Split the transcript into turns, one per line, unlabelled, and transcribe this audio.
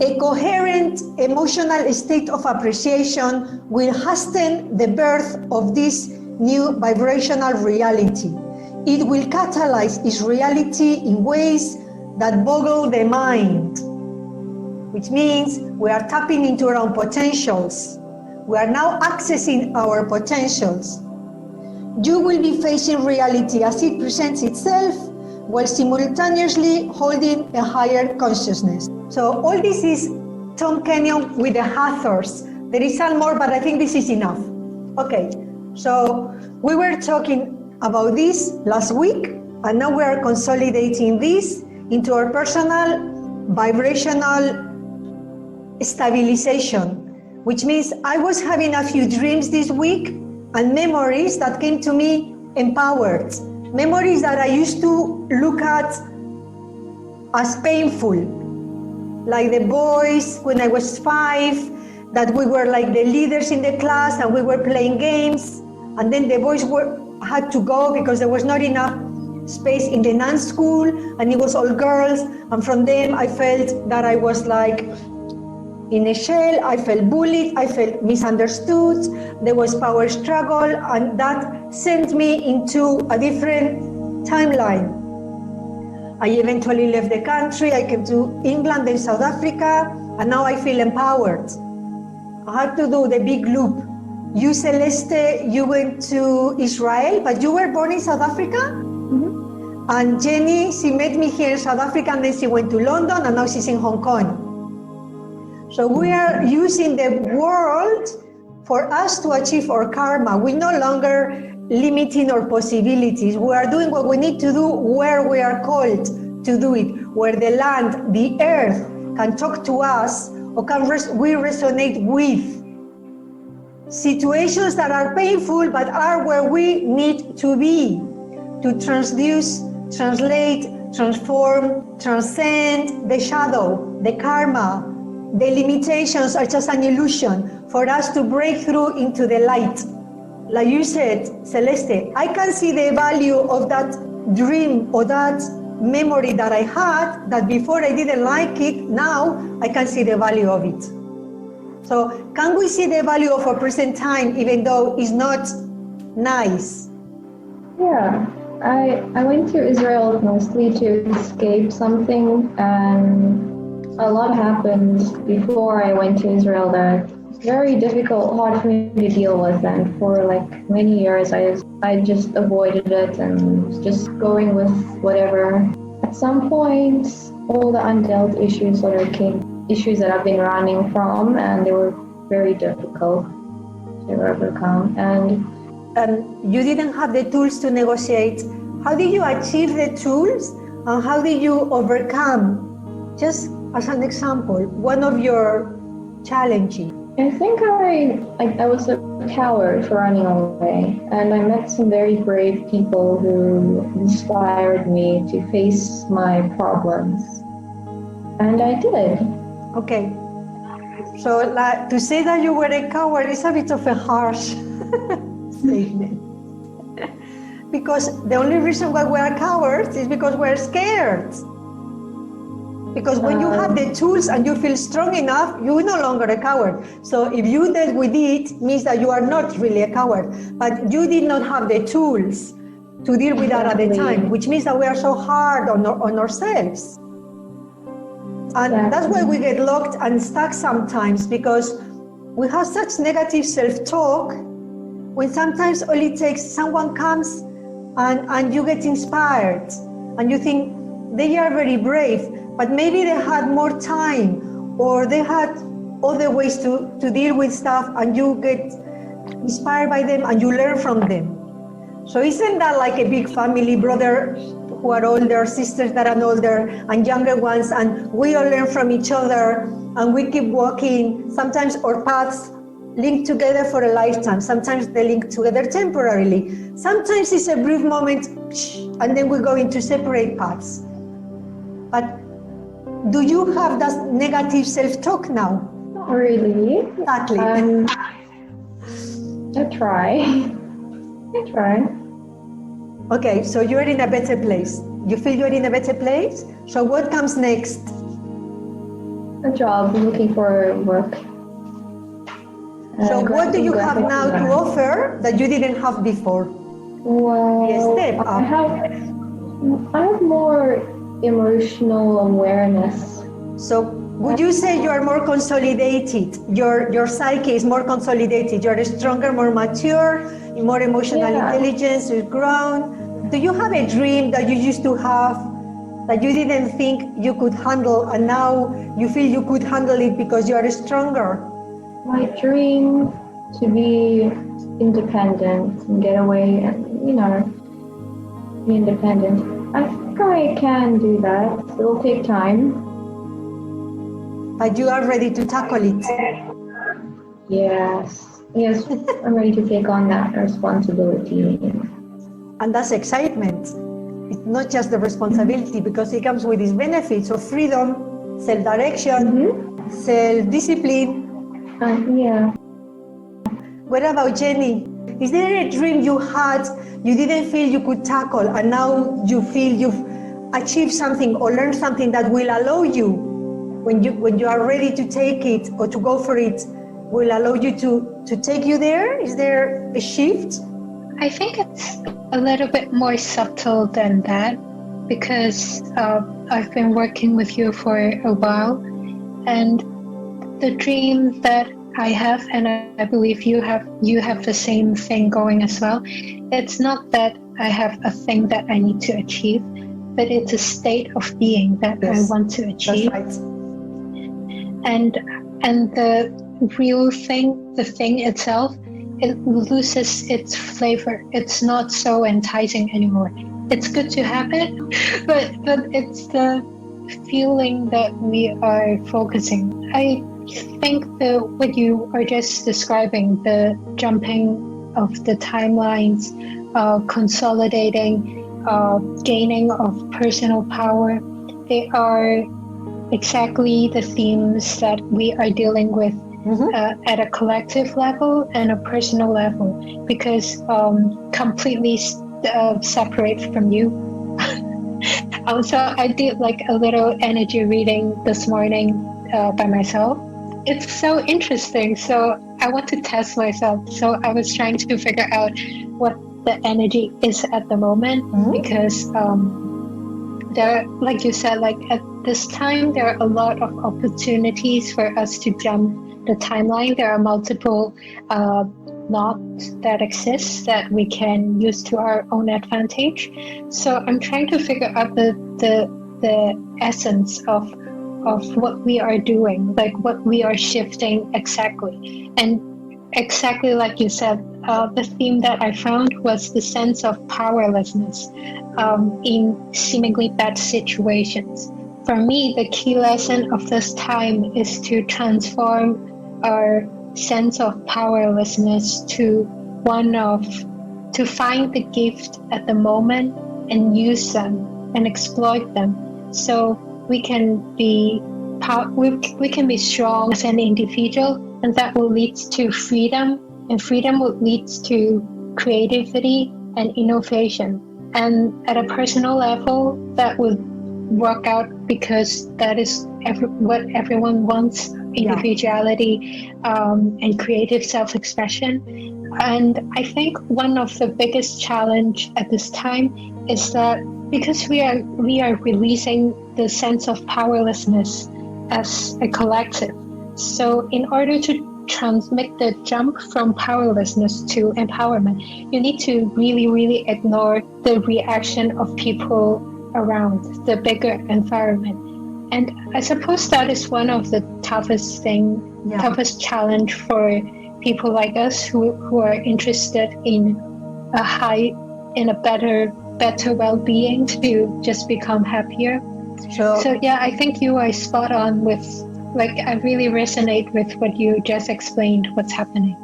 A coherent emotional state of appreciation will hasten the birth of this new vibrational reality. It will catalyze its reality in ways that boggle the mind, which means we are tapping into our own potentials. We are now accessing our potentials. You will be facing reality as it presents itself while simultaneously holding a higher consciousness. So all this is Tom Kenyon with the Hathors. There is some more, but I think this is enough. Okay, so we were talking about this last week, and now we are consolidating this into our personal vibrational stabilization, which means I was having a few dreams this week and memories that came to me empowered. Memories that I used to look at as painful, like the boys when I was 5, that we were like the leaders in the class and we were playing games, and then the boys had to go because there was not enough space in the nuns school and it was all girls, and from them I felt that I was like in a shell. I felt bullied, I felt misunderstood, there was power struggle, and that sent me into a different timeline. I eventually left the country, I came to England, then South Africa, and now I feel empowered. I had to do the big loop. You, Celeste, you went to Israel, but you were born in South Africa? Mm-hmm. And Jenny, she met me here in South Africa, and then she went to London, and now she's in Hong Kong. So we are using the world for us to achieve our karma. We're no longer limiting our possibilities. We are doing what we need to do where we are called to do it, where the land, the earth can talk to us, or we resonate with situations that are painful but are where we need to be to transduce, translate, transform, transcend the shadow, the karma. The limitations are just an illusion for us to break through into the light. Like you said, Celeste, I can see the value of that dream or that memory that I had, that before I didn't like it, now I can see the value of it. So can we see the value of our present time even though it's not nice?
Yeah, I went to Israel mostly to escape something, and a lot happened before I went to Israel that was very difficult, hard for me to deal with, and for like many years I just avoided it and just going with whatever. At some point, all the undealt issues sort of came, issues that I've been running from, and they were very difficult to overcome.
And you didn't have the tools to negotiate. How did you achieve the tools, and how did you overcome? Just as an example, one of your challenges.
I think I was a coward for running away, and I met some very brave people who inspired me to face my problems, and I did.
Okay, so to say that you were a coward is a bit of a harsh statement, because the only reason why we are cowards is because we're scared. Because when you have the tools and you feel strong enough, you're no longer a coward. So if you dealt with it, means that you are not really a coward. But you did not have the tools to deal with that at the time, which means that we are so hard on ourselves. And that's why we get locked and stuck sometimes, because we have such negative self-talk, when sometimes all it takes, someone comes and you get inspired, and you think they are very brave, but maybe they had more time, or they had other ways to deal with stuff, and you get inspired by them and you learn from them. So isn't that like a big family, brother who are older, sisters that are older, and younger ones, and we all learn from each other, and we keep walking. Sometimes our paths link together for a lifetime, sometimes they link together temporarily. Sometimes it's a brief moment, and then we go into separate paths. But do you have that negative self-talk now?
Not really.
Exactly.
I try.
Okay, so you're in a better place. You feel you're in a better place? So what comes next?
a job, looking for work.
So what do you have now to offer that you didn't have before?
Well, I have more emotional awareness.
So would you say you are more consolidated? Your psyche is more consolidated. You are stronger, more mature, more emotional intelligence is grown. Do you have a dream that you used to have that you didn't think you could handle, and now you feel you could handle it because you are stronger?
My dream to be independent and get away and, be independent. I think I can do that. It will take time.
But you are ready to tackle it?
Yes, I'm ready to take on that responsibility.
And that's excitement. It's not just the responsibility, because it comes with these benefits of freedom, self-direction, self-discipline.
Yeah.
What about Jenny? Is there a dream you had you didn't feel you could tackle, and now you feel you've achieved something or learned something that will allow you, when you are ready to take it or to go for it, will allow you to take you there? Is there a shift?
I think it's a little bit more subtle than that, because I've been working with you for a while, and the dream that I have, and I believe you have the same thing going as well. It's not that I have a thing that I need to achieve, but it's a state of being that I want to achieve.
That's right.
And the real thing, the thing itself, it loses its flavor. It's not so enticing anymore. It's good to have it, but it's the feeling that we are focusing. I think what you are just describing, the jumping of the timelines, consolidating, gaining of personal power, they are exactly the themes that we are dealing with at a collective level and a personal level, because completely separate from you. So I did like a little energy reading this morning by myself. It's so interesting. So I want to test myself. So I was trying to figure out what the energy is at the moment, because there, like you said, like at this time, there are a lot of opportunities for us to jump the timeline. There are multiple knots that exist that we can use to our own advantage. So I'm trying to figure out the essence of what we are doing, like what we are shifting exactly. And exactly like you said, the theme that I found was the sense of powerlessness in seemingly bad situations. For me, the key lesson of this time is to transform our sense of powerlessness to one of to find the gift at the moment and use them and exploit them, so we can be strong as an individual, and that will lead to freedom, and freedom will lead to creativity and innovation. And at a personal level, that would work out, because that is what everyone wants: individuality and creative self-expression. And I think one of the biggest challenge at this time is that because we are releasing the sense of powerlessness as a collective. So in order to transmit the jump from powerlessness to empowerment, you need to really, really ignore the reaction of people around the bigger environment. And I suppose that is one of the toughest challenge for people like us who are interested in a better well-being, to just become happier. So yeah, I think you are spot on with, like, I really resonate with what you just explained, what's happening.